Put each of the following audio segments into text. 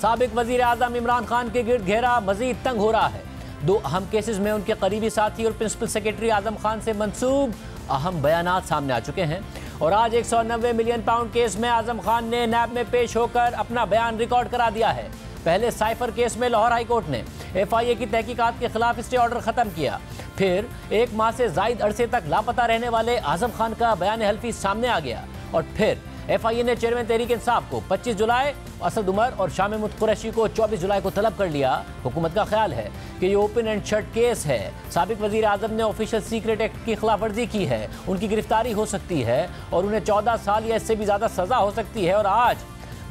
साबिक वजीर आजम इमरान खान के गिर्द घेरा मजीद तंग हो रहा है। दो अहम केसेस में उनके करीबी साथी और प्रिंसिपल सेक्रेटरी आजम खान से मंसूब अहम बयानात सामने आ चुके हैं और आज 190 मिलियन पाउंड केस में आजम खान ने नैब में पेश होकर अपना बयान रिकॉर्ड करा दिया है। पहले साइफर केस में लाहौर हाई कोर्ट ने FIA की तहकीकात के खिलाफ स्टे ऑर्डर खत्म किया। फिर एक माह से जायद अरसे तक लापता रहने वाले आजम खान का बयान हल्फी सामने आ गया और फिर FIA ने चेयरमैन तहरीक इंसाफ को 25 जुलाई, असद उमर और शामिम कुरैशी को 24 जुलाई को तलब कर लिया। हुकूमत का ख्याल है कि ये ओपन एंड शट केस है। साबिक वजीर आजम ने ऑफिशियल सीक्रेट एक्ट की खिलाफ वर्जी की है, उनकी गिरफ्तारी हो सकती है और उन्हें 14 साल या इससे भी ज़्यादा सज़ा हो सकती है। और आज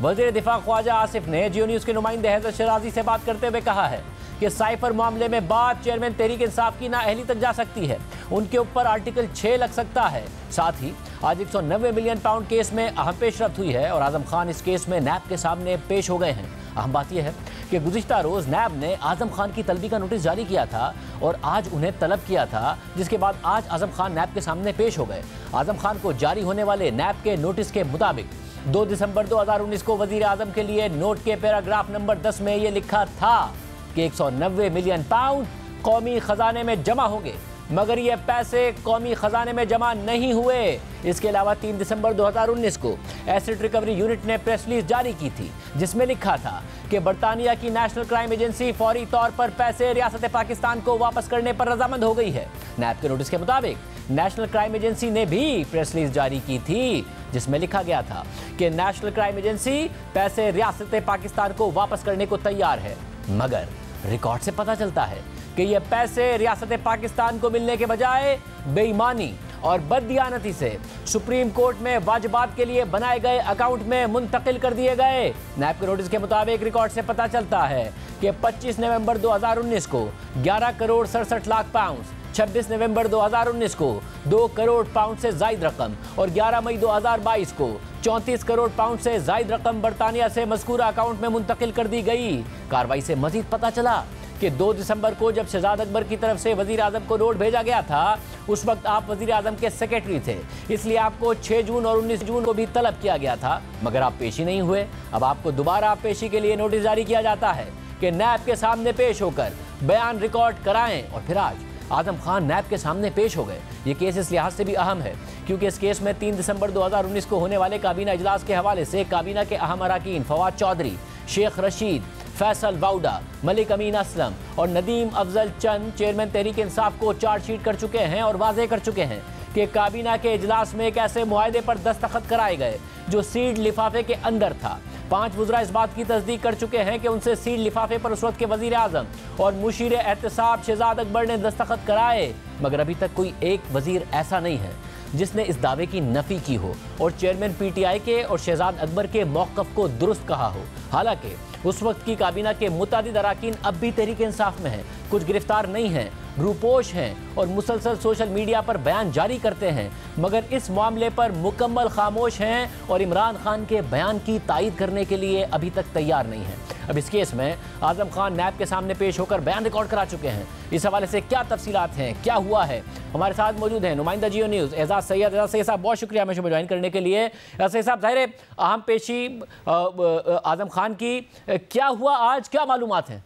वज़ीर दिफा ख्वाजा आसिफ ने जियो न्यूज़ के नुमाइंदे हैदर शराजी से बात करते हुए कहा है कि साइफर मामले में बात चेयरमैन तहरीक इंसाफ की नाअहली तक जा सकती है, उनके ऊपर आर्टिकल 6 लग सकता है। साथ ही आज 190 मिलियन पाउंड केस में अहम पेशरफ्त हुई है और आजम खान इस केस में नैब के सामने पेश हो गए हैं। अहम बात यह है कि गुज़िश्ता रोज़ नैब ने आजम खान की तलबी का नोटिस जारी किया था और आज उन्हें तलब किया था, जिसके बाद आज आजम खान नैब के सामने पेश हो गए। आजम खान को जारी होने वाले नैब के नोटिस के मुताबिक 2 दिसंबर 2019 को वजीर आजम के लिए नोट के पैराग्राफ नंबर 10 में ये लिखा था कि 190 मिलियन पाउंड कौमी खजाने में जमा होंगे, मगर ये पैसे कौमी खजाने में जमा नहीं हुए। इसके अलावा 3 दिसंबर 2019 को एसेट रिकवरी यूनिट ने प्रेस रिलीज जारी की थी, जिसमें लिखा था कि बरतानिया की नेशनल क्राइम एजेंसी फौरी तौर पर पैसे रियासत पाकिस्तान को वापस करने पर रजामंद हो गई है। नैब के नोटिस के मुताबिक नेशनल क्राइम एजेंसी ने भी प्रेस रिलीज जारी की थी, जिसमें लिखा गया था कि नेशनल क्राइम एजेंसी पैसे रियासत पाकिस्तान को वापस करने को तैयार है, मगर रिकॉर्ड से पता चलता है कि ये पैसे रियासत पाकिस्तान को मिलने के बजाय बेईमानी और बददियानती से सुप्रीम कोर्ट में वाजिबात के लिए बनाए गए अकाउंट में मुंतकिल कर दिए गए। नैब के नोटिस के मुताबिक रिकॉर्ड से पता चलता है कि 25 नवंबर 2019 को 11 करोड़ 67 लाख पाउंड, 26 नवंबर 2019 को 2 करोड़ पाउंड से जायद रकम और 11 मई 2022 को 34 करोड़ पाउंड से जायद रकम बरतानिया से मज़कूरा अकाउंट में मुंतकिल कर दी गई। कार्रवाई से मजीद पता चला कि 2 दिसंबर को जब शहजाद अकबर की तरफ से वजीर आजम को नोट भेजा गया था, उस वक्त आप वजीर आजम के सेक्रेटरी थे, इसलिए आपको 6 जून और 19 जून को भी तलब किया गया था, मगर आप पेशी नहीं हुए। अब आपको दोबारा पेशी के लिए नोटिस जारी किया जाता है कि नैब के सामने पेश होकर बयान रिकॉर्ड कराएं और फिर आज आजम खान नैब के सामने पेश हो गए। ये केस इस लिहाज से भी अहम है क्योंकि इस केस में 3 दिसंबर 2019 को होने वाले काबीना इजलास के हवाले से काबीना के अहम अरकान फवाद चौधरी, शेख रशीद, फैसल वाउडा, मलिक अमीन असलम और नदीम अफजल चंद चेयरमैन तहरीक इंसाफ को चार्जशीट कर चुके हैं और वाज़ेह कर चुके हैं कि काबीना के इजलास में एक ऐसे मुआहदे पर दस्तखत कराए गए जो सीड लिफाफे के अंदर था। 5 वज़रा इस बात की तस्दीक कर चुके हैं कि उनसे सीड लिफाफे पर उस वक्त के वज़ीर आज़म और मुशीर एहतसाब शहजाद अकबर ने दस्तखत कराए, मगर अभी तक कोई एक वज़ीर ऐसा नहीं है जिसने इस दावे की नफ़ी की हो और चेयरमैन PTI के और शहजाद अकबर के मौक़िफ़ को दुरुस्त कहा हो। हालांकि उस वक्त की काबीना के मुतादिद अरकान अब भी तहरीक इंसाफ में हैं, कुछ गिरफ्तार नहीं हैं, रूपोश हैं और मुसलसल सोशल मीडिया पर बयान जारी करते हैं, मगर इस मामले पर मुकम्मल खामोश हैं और इमरान खान के बयान की तायीद करने के लिए अभी तक तैयार नहीं हैं। अब इस केस में आजम खान नैब के सामने पेश होकर बयान रिकॉर्ड करा चुके हैं। इस हवाले से क्या तफसीलात हैं, क्या हुआ है, हमारे साथ मौजूद हैं नुमाइंदा जियो न्यूज़ एजाज सैयद। एजाज सैयद साहब, बहुत शुक्रिया हमें ज्वाइन करने के लिए। एजाज सैयद साहब, ज़ाहिर अहम पेशी आजम खान की, क्या हुआ आज, क्या मालूमात हैं?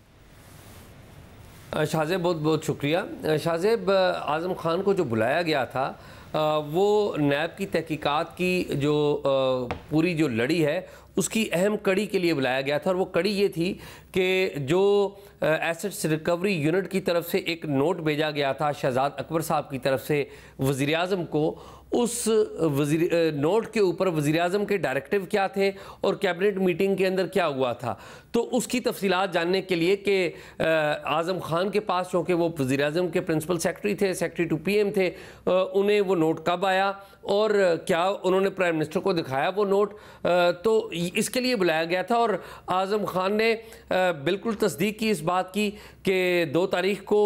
शाहजेब, बहुत बहुत शुक्रिया। शाहजेब, आज़म खान को जो बुलाया गया था वो नैब की तहकीकात की जो पूरी जो लड़ी है उसकी अहम कड़ी के लिए बुलाया गया था और वो कड़ी ये थी कि जो एसेट्स रिकवरी यूनिट की तरफ से एक नोट भेजा गया था शहजाद अकबर साहब की तरफ से वज़ीर आज़म को, उस नोट के ऊपर वज़ीर आज़म के डायरेक्टिव क्या थे और कैबिनेट मीटिंग के अंदर क्या हुआ था, तो उसकी तफसीलात जानने के लिए कि आज़म खान के पास, चूँकि वो वज़ीर आज़म के प्रिंसिपल सेक्रेटरी थे, सेक्रेटरी टू PM थे, उन्हें वो नोट कब आया और क्या उन्होंने प्राइम मिनिस्टर को दिखाया वो नोट, तो इसके लिए बुलाया गया था। और आज़म खान ने बिल्कुल तस्दीक की इस बात की कि 2 तारीख को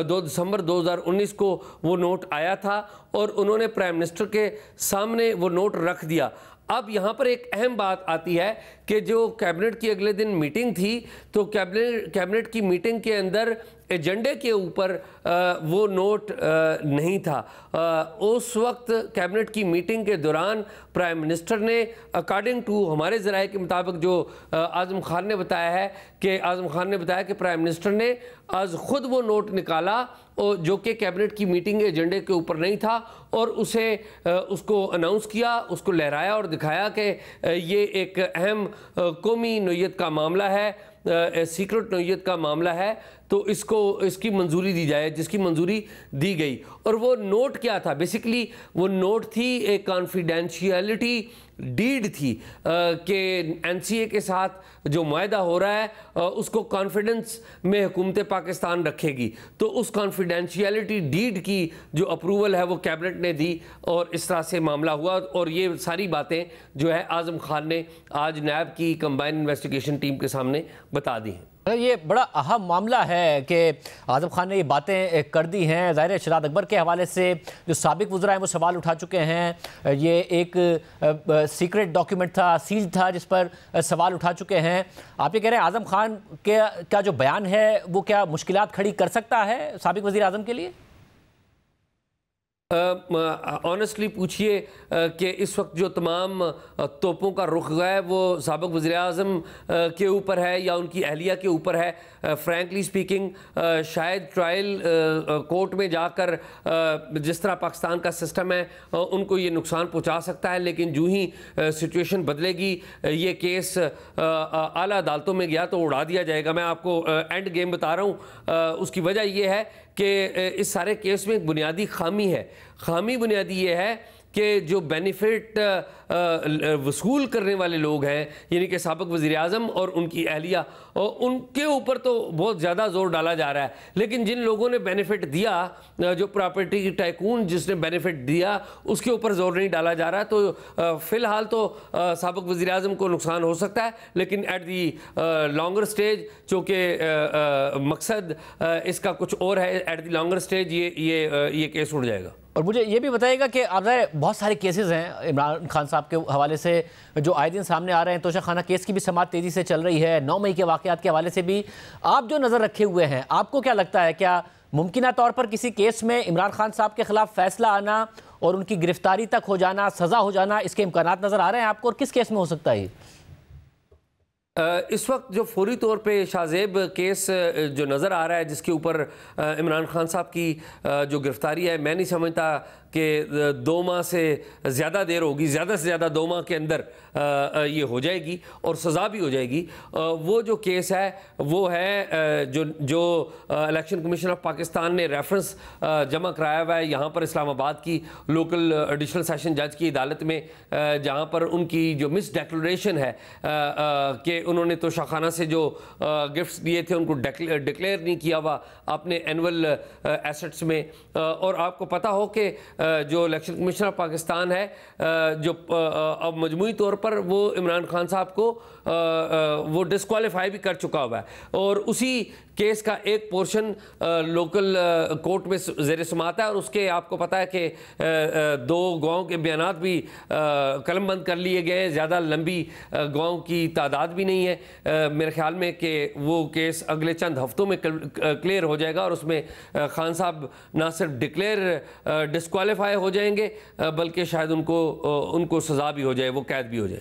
2 दिसंबर 2019 को वो नोट आया था और उन्होंने प्राइम मिनिस्टर के सामने वो नोट रख दिया। अब यहाँ पर एक अहम बात आती है कि जो कैबिनेट की अगले दिन मीटिंग थी, तो कैबिनेट की मीटिंग के अंदर एजेंडे के ऊपर वो नोट नहीं था। उस वक्त कैबिनेट की मीटिंग के दौरान प्राइम मिनिस्टर ने अकॉर्डिंग टू हमारे ज़राए के मुताबिक जो आज़म खान ने बताया है कि आज़म खान ने बताया कि प्राइम मिनिस्टर ने आज ख़ुद वो नोट निकाला और जो कि कैबिनेट की मीटिंग के एजेंडे के ऊपर नहीं था और उसको अनाउंस किया, उसको लहराया और दिखाया कि ये एक अहम कौमी नोयत का मामला है, सीक्रेट नोयत का मामला है, तो इसकी मंजूरी दी जाए, जिसकी मंजूरी दी गई। और वो नोट क्या था? बेसिकली वो नोट थी एक कॉन्फिडेंशियलिटी डीड थी कि एनसीए के साथ जो मुआहदा हो रहा है उसको कॉन्फिडेंस में हुकूमत पाकिस्तान रखेगी। तो उस कॉन्फिडेंशियलिटी डीड की जो अप्रूवल है वो कैबिनेट ने दी और इस तरह से मामला हुआ। और ये सारी बातें जो है आज़म खान ने आज नैब की कंबाइंड इन्वेस्टिगेशन टीम के सामने बता दी हैं। ये बड़ा अहम मामला है कि आज़म खान ने ये बातें कर दी हैं। ज़ाहिर है शहजाद अकबर के हवाले से जो साबिक वज़रा हैं वो सवाल उठा चुके हैं। ये एक सीक्रेट डॉक्यूमेंट था, सील था, जिस पर सवाल उठा चुके हैं। आप ये कह रहे हैं आज़म खान के का जो बयान है वो क्या मुश्किलात खड़ी कर सकता है साबिक वज़ीर आज़म के लिए? ऑनेस्टली पूछिए कि इस वक्त जो तमाम तोपों का रुख है वो साबिक वज़ीर-ए-आज़म के ऊपर है या उनकी अहलिया के ऊपर है। फ्रैंकली स्पीकिंग शायद ट्रायल कोर्ट में जाकर जिस तरह पाकिस्तान का सिस्टम है उनको ये नुकसान पहुंचा सकता है, लेकिन जो ही सिचुएशन बदलेगी ये केस आला अदालतों में गया तो उड़ा दिया जाएगा। मैं आपको एंड गेम बता रहा हूँ। उसकी वजह ये है कि इस सारे केस में एक बुनियादी खामी है। खामी बुनियादी ये है कि जो बेनिफिट वसूल करने वाले लोग हैं यानी कि साबिक वज़ीर-ए-आज़म और उनकी अहलिया, और उनके ऊपर तो बहुत ज़्यादा जोर डाला जा रहा है, लेकिन जिन लोगों ने बेनिफिट दिया, जो प्रॉपर्टी की टाइकून जिसने बेनिफिट दिया उसके ऊपर जोर नहीं डाला जा रहा। तो फ़िलहाल तो साबिक वज़ीर-ए-आज़म को नुकसान हो सकता है, लेकिन एट दी लॉन्गर स्टेज चूँकि मकसद इसका कुछ और है, एट दी लॉन्गर स्टेज ये केस उड़ जाएगा। और मुझे ये भी बताइएगा कि अब बहुत सारे केसेस हैं इमरान खान साहब के हवाले से जो आए दिन सामने आ रहे हैं। तोशा खाना केस की भी समाअत तेज़ी से चल रही है। 9 मई के वाक़यात के हवाले से भी आप जो नज़र रखे हुए हैं, आपको क्या लगता है, क्या मुमकिन तौर पर किसी केस में इमरान खान साहब के ख़िलाफ़ फ़ैसला आना और उनकी गिरफ्तारी तक हो जाना, सज़ा हो जाना, इसके इम्कानात नज़र आ रहे हैं आपको? और किस केस में हो सकता है? इस वक्त जो फौरी तौर पे शाहजेब केस जो नज़र आ रहा है जिसके ऊपर इमरान खान साहब की जो गिरफ्तारी है, मैं नहीं समझता कि 2 माह से ज़्यादा देर होगी। ज़्यादा से ज़्यादा 2 माह के अंदर ये हो जाएगी और सज़ा भी हो जाएगी। वो जो केस है वो है जो इलेक्शन कमीशन ऑफ पाकिस्तान ने रेफरेंस जमा कराया हुआ है यहाँ पर इस्लामाबाद की लोकल एडिशनल सेशन जज की अदालत में, जहाँ पर उनकी जो मिस डिक्लेरेशन है कि उन्होंने तो शाखाना से जो गिफ्ट्स दिए थे उनको डिक्लेयर नहीं किया हुआ अपने एनुअल एसेट्स में। और आपको पता हो कि जो इलेक्शन कमीशन ऑफ पाकिस्तान है जो अब मजमूई तौर पर वो इमरान खान साहब को वो डिस्क्वालीफाई भी कर चुका हुआ है, और उसी केस का एक पोर्शन लोकल कोर्ट में ज़ेर समाअत है। और उसके आपको पता है कि 2 गवाहों के बयानात भी कलमबंद कर लिए गए हैं। ज़्यादा लंबी गवाहों की तादाद भी नहीं है मेरे ख्याल में कि वो केस अगले चंद हफ्तों में क्लियर हो जाएगा और उसमें खान साहब ना सिर्फ डिस्क्वालीफाई हो जाएंगे बल्कि शायद उनको सज़ा भी हो जाए, वो कैद भी हो जाए।